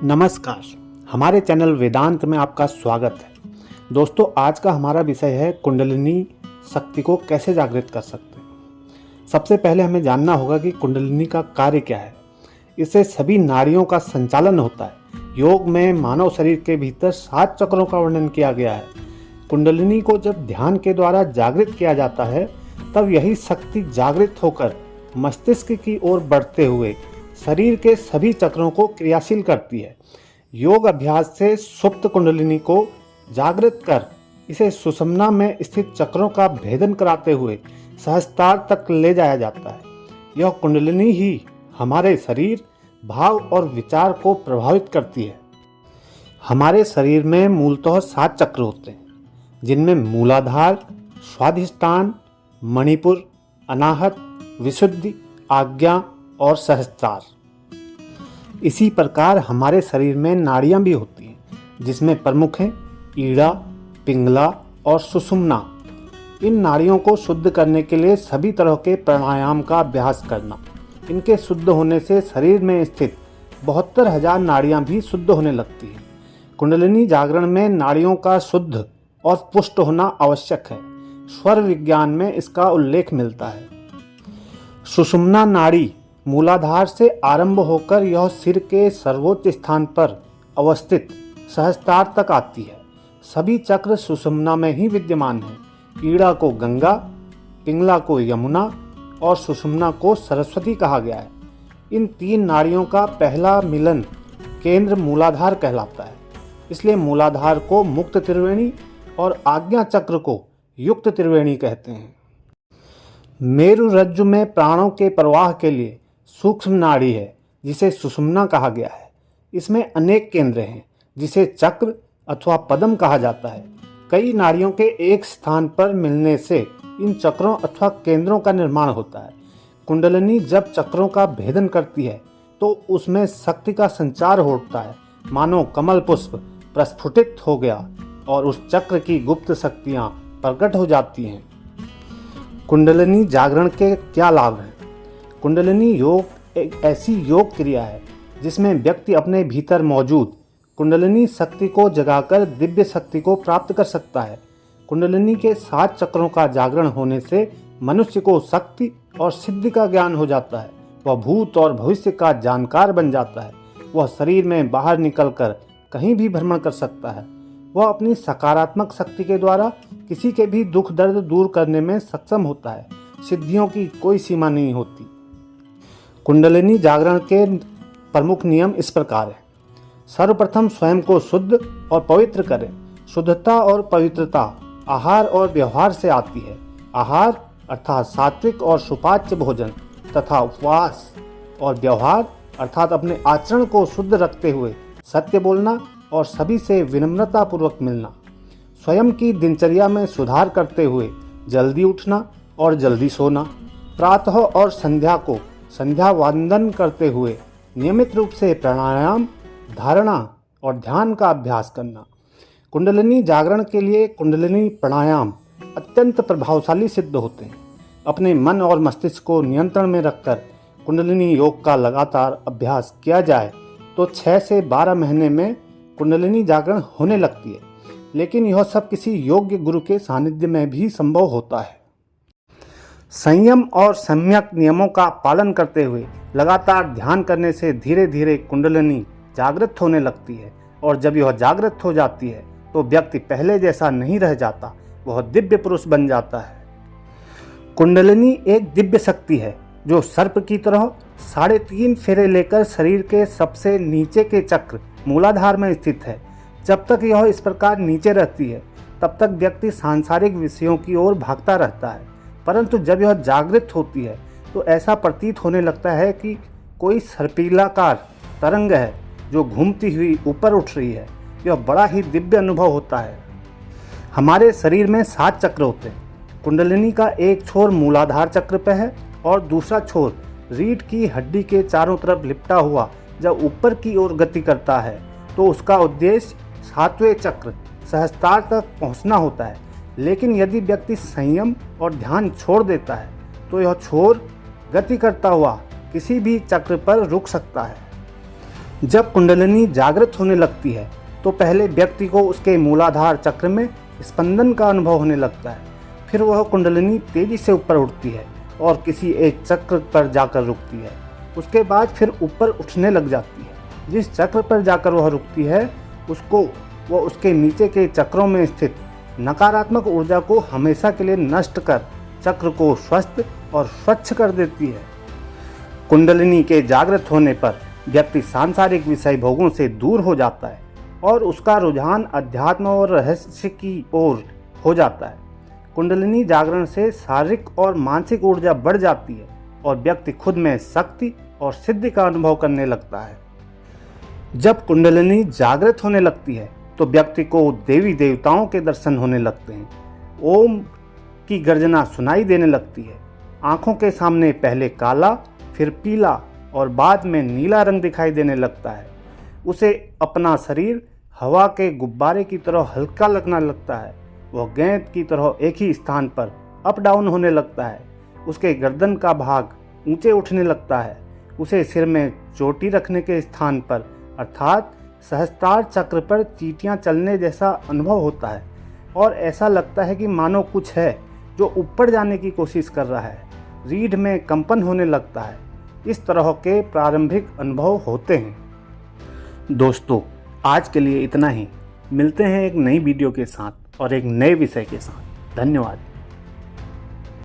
नमस्कार। हमारे चैनल वेदांत में आपका स्वागत है। दोस्तों, आज का हमारा विषय है कुंडलिनी शक्ति को कैसे जागृत कर सकते हैं। सबसे पहले हमें जानना होगा कि कुंडलिनी का कार्य क्या है। इससे सभी नाड़ियों का संचालन होता है। योग में मानव शरीर के भीतर 7 चक्रों का वर्णन किया गया है। कुंडलिनी को जब ध्यान के द्वारा जागृत किया जाता है तब यही शक्ति जागृत होकर मस्तिष्क की ओर बढ़ते हुए शरीर के सभी चक्रों को क्रियाशील करती है। योग अभ्यास से सुप्त कुंडलिनी को जागृत कर इसे सुषुम्ना में स्थित चक्रों का भेदन कराते हुए सहस्त्रार तक ले जाया जाता है। यह कुंडलिनी ही हमारे शरीर, भाव और विचार को प्रभावित करती है। हमारे शरीर में मूलतः 7 चक्र होते हैं, जिनमें मूलाधार, स्वाधिष्ठान, मणिपुर, अनाहत, विशुद्धि, आज्ञा और सहस्त्रार। इसी प्रकार हमारे शरीर में नाड़ियां भी होती हैं, जिसमें प्रमुख हैं ईड़ा, पिंगला और सुषुम्ना। इन नाड़ियों को शुद्ध करने के लिए सभी तरह के प्राणायाम का अभ्यास करना। इनके शुद्ध होने से शरीर में स्थित 72,000 नाड़ियां भी शुद्ध होने लगती हैं। कुंडलिनी जागरण में नाड़ियों का शुद्ध और पुष्ट होना आवश्यक है। स्वर विज्ञान में इसका उल्लेख मिलता है। सुषुम्ना नाड़ी मूलाधार से आरंभ होकर यह सिर के सर्वोच्च स्थान पर अवस्थित सहस्त्रार तक आती है। सभी चक्र सुषुम्ना में ही विद्यमान हैं। ईड़ा को गंगा, पिंगला को यमुना और सुषुम्ना को सरस्वती कहा गया है। इन 3 नाड़ियों का पहला मिलन केंद्र मूलाधार कहलाता है। इसलिए मूलाधार को मुक्त त्रिवेणी और आज्ञा चक्र को युक्त त्रिवेणी कहते हैं। मेरु रज्जु में प्राणों के प्रवाह के लिए सूक्ष्म नाड़ी है, जिसे सुषुम्ना कहा गया है। इसमें अनेक केंद्र हैं, जिसे चक्र अथवा पद्म कहा जाता है। कई नाड़ियों के एक स्थान पर मिलने से इन चक्रों अथवा केंद्रों का निर्माण होता है। कुंडलिनी जब चक्रों का भेदन करती है तो उसमें शक्ति का संचार होता है, मानो कमल पुष्प प्रस्फुटित हो गया और उस चक्र की गुप्त शक्तियां प्रकट हो जाती हैं। कुंडलिनी जागरण के क्या लाभ हैं? कुंडलिनी योग एक ऐसी योग क्रिया है जिसमें व्यक्ति अपने भीतर मौजूद कुंडलिनी शक्ति को जगाकर दिव्य शक्ति को प्राप्त कर सकता है। कुंडलिनी के 7 चक्रों का जागरण होने से मनुष्य को शक्ति और सिद्धि का ज्ञान हो जाता है। वह भूत और भविष्य का जानकार बन जाता है। वह शरीर में बाहर निकलकर कहीं भी भ्रमण कर सकता है। वह अपनी सकारात्मक शक्ति के द्वारा किसी के भी दुख दर्द दूर करने में सक्षम होता है। सिद्धियों की कोई सीमा नहीं होती। कुंडलिनी जागरण के प्रमुख नियम इस प्रकार हैं। सर्वप्रथम स्वयं को शुद्ध और पवित्र करें। शुद्धता और पवित्रता आहार और व्यवहार से आती है। आहार अर्थात सात्विक और सुपाच्य भोजन तथा उपवास, और व्यवहार अर्थात अपने आचरण को शुद्ध रखते हुए सत्य बोलना और सभी से विनम्रता पूर्वक मिलना। स्वयं की दिनचर्या में सुधार करते हुए जल्दी उठना और जल्दी सोना। प्रातः और संध्या को संध्या वंदन करते हुए नियमित रूप से प्राणायाम, धारणा और ध्यान का अभ्यास करना। कुंडलिनी जागरण के लिए कुंडलिनी प्राणायाम अत्यंत प्रभावशाली सिद्ध होते हैं। अपने मन और मस्तिष्क को नियंत्रण में रखकर कुंडलिनी योग का लगातार अभ्यास किया जाए तो 6 से 12 महीने में कुंडलिनी जागरण होने लगती है। लेकिन यह सब किसी योग्य गुरु के सानिध्य में भी संभव होता है। संयम और सम्यक नियमों का पालन करते हुए लगातार ध्यान करने से धीरे धीरे कुंडलिनी जागृत होने लगती है, और जब यह जागृत हो जाती है तो व्यक्ति पहले जैसा नहीं रह जाता, वह दिव्य पुरुष बन जाता है। कुंडलिनी एक दिव्य शक्ति है जो सर्प की तरह 3.5 फेरे लेकर शरीर के सबसे नीचे के चक्र मूलाधार में स्थित है। जब तक यह इस प्रकार नीचे रहती है तब तक व्यक्ति सांसारिक विषयों की ओर भागता रहता है, परंतु जब यह जागृत होती है तो ऐसा प्रतीत होने लगता है कि कोई सर्पिलाकार तरंग है जो घूमती हुई ऊपर उठ रही है। यह बड़ा ही दिव्य अनुभव होता है। हमारे शरीर में 7 चक्र होते हैं। कुंडलिनी का एक छोर मूलाधार चक्र पे है और दूसरा छोर रीढ़ की हड्डी के चारों तरफ लिपटा हुआ जब ऊपर की ओर गति करता है तो उसका उद्देश्य 7वें चक्र सहस्त्रार तक पहुंचना होता है। लेकिन यदि व्यक्ति संयम और ध्यान छोड़ देता है तो यह छोर गति करता हुआ किसी भी चक्र पर रुक सकता है। जब कुंडलिनी जागृत होने लगती है तो पहले व्यक्ति को उसके मूलाधार चक्र में स्पंदन का अनुभव होने लगता है। फिर वह कुंडलिनी तेजी से ऊपर उठती है और किसी एक चक्र पर जाकर रुकती है। उसके बाद फिर ऊपर उठने लग जाती है। जिस चक्र पर जाकर वह रुकती है उसको वह उसके नीचे के चक्रों में स्थित नकारात्मक ऊर्जा को हमेशा के लिए नष्ट कर चक्र को स्वस्थ और स्वच्छ कर देती है। कुंडलिनी के जागृत होने पर व्यक्ति सांसारिक विषय भोगों से दूर हो जाता है और उसका रुझान अध्यात्म और रहस्य की ओर हो जाता है। कुंडलिनी जागरण से शारीरिक और मानसिक ऊर्जा बढ़ जाती है और व्यक्ति खुद में शक्ति और सिद्धि का अनुभव करने लगता है। जब कुंडलिनी जागृत होने लगती है तो व्यक्ति को देवी देवताओं के दर्शन होने लगते हैं। ओम की गर्जना सुनाई देने लगती है। आंखों के सामने पहले काला, फिर पीला और बाद में नीला रंग दिखाई देने लगता है। उसे अपना शरीर हवा के गुब्बारे की तरह हल्का लगने लगता है। वह गेंद की तरह एक ही स्थान पर अप डाउन होने लगता है। उसके गर्दन का भाग ऊंचे उठने लगता है। उसे सिर में चोटी रखने के स्थान पर अर्थात सहस्त्रार चक्र पर चींटियां चलने जैसा अनुभव होता है और ऐसा लगता है कि मानो कुछ है जो ऊपर जाने की कोशिश कर रहा है। रीढ़ में कंपन होने लगता है। इस तरह के प्रारंभिक अनुभव होते हैं। दोस्तों, आज के लिए इतना ही। मिलते हैं एक नई वीडियो के साथ और एक नए विषय के साथ। धन्यवाद।